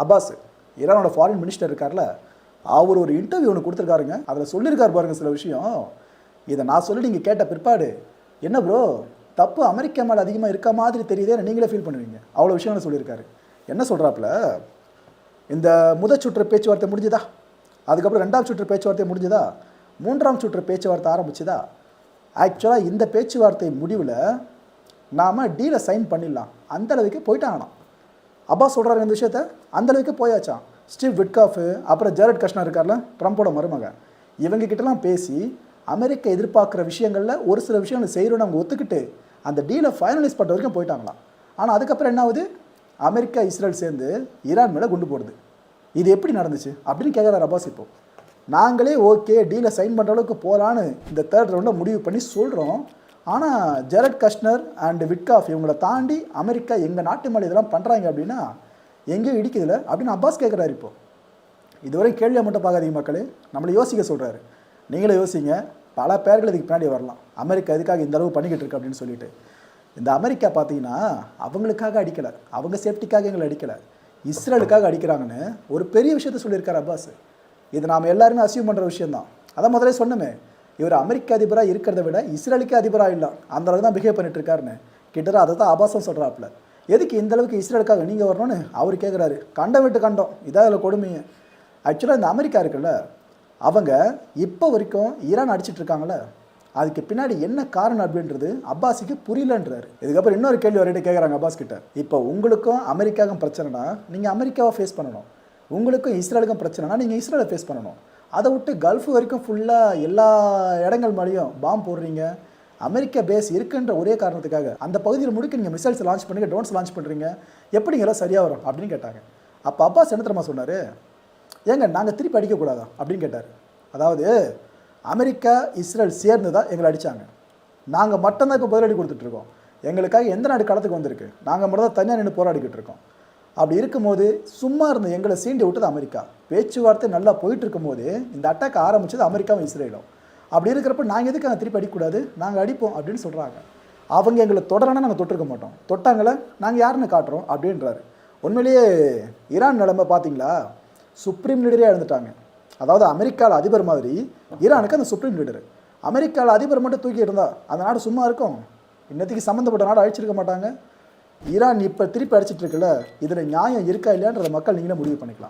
Abbas ஈரானோட foreign minister இருக்கார்ல, அவர் ஒரு interview ஒன்று கொடுத்துருக்காருங்க. அதில் சொல்லியிருக்காரு பாருங்கள் சில விஷயம். இதை நான் சொல்லி நீங்கள் கேட்ட பிற்பாடு, என்ன ப்ரோ தப்பு அமெரிக்கா மேலே அதிகமாக இருக்க மாதிரி தெரியுதே, நீங்களே ஃபீல் பண்ணுவீங்க. அவ்வளோ விஷயங்களை சொல்லியிருக்காரு. என்ன சொல்கிறாப்புல, இந்த முதல் சுற்று பேச்சுவார்த்தை முடிஞ்சுதா, அதுக்கப்புறம் 2ஆம் சுற்று பேச்சுவார்த்தை முடிஞ்சுதா, 3ஆம் சுற்று பேச்சுவார்த்தை ஆரம்பிச்சுதா. ஆக்சுவலாக இந்த பேச்சுவார்த்தை முடிவில் நாம் டீலை சைன் பண்ணிடலாம் அந்த அளவுக்கு போயிட்டாங்கண்ணா. அப்பாஸ் சொல்கிறாரு இந்த விஷயத்த, அந்த அளவுக்கு போயாச்சான். ஸ்டீவ் விட்காஃபு, அப்புறம் ஜேரட் கஷ்னர் இருக்கார்ல, ட்ரம்ப்போட மருமகன், இவங்க கிட்டலாம் பேசி அமெரிக்கா எதிர்பார்க்குற விஷயங்களில் ஒரு சில விஷயங்கள் செய்கிறோன்னு அவங்க ஒத்துக்கிட்டு அந்த டீலை ஃபைனலைஸ் பண்ணுற வரைக்கும் போயிட்டாங்களாம். ஆனால் அதுக்கப்புறம் என்ன ஆகுது, அமெரிக்கா இஸ்ரேல் சேர்ந்து ஈரான் மேலே குண்டு போடுது. இது எப்படி நடந்துச்சு அப்படின்னு கேட்குறாரு அப்பாஸ். இப்போ நாங்களே ஓகே டீலை சைன் பண்ணுற அளவுக்கு போகலான்னு இந்த 3rd ரவுண்டில் முடிவு பண்ணி சொல்கிறோம். ஆனால் ஜெரட் கஷ்னர் அண்ட் விட்காஃப் இவங்களை தாண்டி அமெரிக்கா எங்கள் நாட்டு மேலே இதெல்லாம் பண்ணுறாங்க அப்படின்னா எங்கேயும் இடிக்குதில்ல அப்படின்னு அப்பாஸ் கேட்குறாரு. இப்போ இதுவரை கேள்வியை மட்டும் பார்க்காதீங்க மக்களே, நம்மளை யோசிக்க சொல்கிறாரு. நீங்களே யோசிங்க, பல பேர்கள் இதுக்கு பின்னாடி வரலாம். அமெரிக்கா எதுக்காக இந்த அளவு பண்ணிக்கிட்டு இருக்கு அப்படின்னு சொல்லிட்டு. இந்த அமெரிக்கா பார்த்தீங்கன்னா அவங்களுக்காக அடிக்கலை, அவங்க சேஃப்டிக்காக எங்களை அடிக்கலை, இஸ்ரேலுக்காக அடிக்கிறாங்கன்னு ஒரு பெரிய விஷயத்த சொல்லியிருக்காரு அப்பாஸ். இது நாம் எல்லாருமே அசியூம் பண்ணுற விஷயந்தான். அதான் முதலே சொன்னமே, இவர் அமெரிக்க அதிபராக இருக்கிறத விட இஸ்ரேலுக்கு அதிபராக இல்லை அந்த அளவுக்கு தான் பிஹேவ் பண்ணிட்டு இருக்காருன்னு. கிட்டத்தட்ட அதை தான் அபாசம் சொல்கிறாப்புல. எதுக்கு இந்த அளவுக்கு இஸ்ரேலுக்காக நீங்கள் வரணும்னு அவர் கேட்குறாரு. கண்டம் விட்டு கண்டம், இதான் அதில் கொடுமையை. ஆக்சுவலாக இந்த அமெரிக்கா இருக்குல்ல, அவங்க இப்போ வரைக்கும் ஈரான் அடிச்சிட்டு இருக்காங்களே, அதுக்கு பின்னாடி என்ன காரணம் அப்படின்றது அப்பாஸுக்கு புரியலன்றாரு. இதுக்கப்புறம் இன்னொரு கேள்வி வரையிட்டு கேட்குறாங்க அப்பாஸ் கிட்ட. இப்போ உங்களுக்கும் அமெரிக்காவுக்கும் பிரச்சனைனா நீங்கள் அமெரிக்காவை ஃபேஸ் பண்ணணும், உங்களுக்கும் இஸ்ரேலுக்கும் பிரச்சனைனா நீங்கள் இஸ்ரேலை ஃபேஸ் பண்ணணும். அதை விட்டு கல்ஃப் வரைக்கும் ஃபுல்லாக எல்லா இடங்கள் மேலேயும் பாம்பு போடுறீங்க. அமெரிக்கா பேஸ் இருக்குன்ற ஒரே காரணத்துக்காக அந்த பகுதியில் முழுக்க நீங்கள் மிசைல்ஸ் லான்ச் பண்ணுறீங்க, ட்ரோன்ஸ் லான்ச் பண்ணுறீங்க, எப்படிங்க எல்லாம் சரியாக வரும் அப்படின்னு கேட்டாங்க. அப்போ அப்பாஸ் என்ன தெரியுமா சொன்னார், ஏங்க நாங்கள் திருப்பி அடிக்கக்கூடாதா அப்படின்னு கேட்டார். அதாவது அமெரிக்கா இஸ்ரேல் சேர்ந்து தான் எங்களை அடித்தாங்க, நாங்கள் மட்டும்தான் இப்போ பதிலடி கொடுத்துட்ருக்கோம். எங்களுக்காக எந்த நாடு களத்துக்கு வந்திருக்கு, நாங்கள் மட்டும் தான் தனியாக நின்று போராடிக்கிட்டு இருக்கோம். அப்படி இருக்கும்போது சும்மா இருந்த எங்களை சீண்டி விட்டது அமெரிக்கா. பேச்சுவார்த்தை நல்லா போயிட்டு இருக்கும்போது இந்த அட்டாக் ஆரம்பிச்சது அமெரிக்காவும் இஸ்ரேலும். அப்படி இருக்கிறப்ப நாங்கள் எதுக்கு அங்கே திருப்பி அடிக்கக்கூடாது, நாங்கள் அடிப்போம் அப்படின்னு சொல்கிறாங்க. அவங்க எங்களை தொடரனா நாங்கள் தொட்டிருக்க மாட்டோம், தொட்டாங்களே நாங்கள் யாருன்னு காட்டுறோம் அப்படின்றாரு. உண்மையிலேயே ஈரான் நிலைமை பார்த்தீங்களா, சுப்ரீம் லீடரே எழுந்துட்டாங்க. அதாவது அமெரிக்காவில் அதிபர் மாதிரி ஈரானுக்கு அந்த சுப்ரீம் லீடரு. அமெரிக்காவில் அதிபர் மட்டும் தூக்கி இருந்தால் அந்த நாடு சும்மா இருக்கும், இன்னத்துக்கு சம்மந்தப்பட்ட நாடு அழிச்சிருக்க மாட்டாங்க. ஈரான் இப்போ திருப்பி அடிச்சிட்டு இருக்குல்ல, இதில் நியாயம் இருக்கா இல்லையான்றத மக்கள் நீங்களே முடிவு பண்ணிக்கலாம்.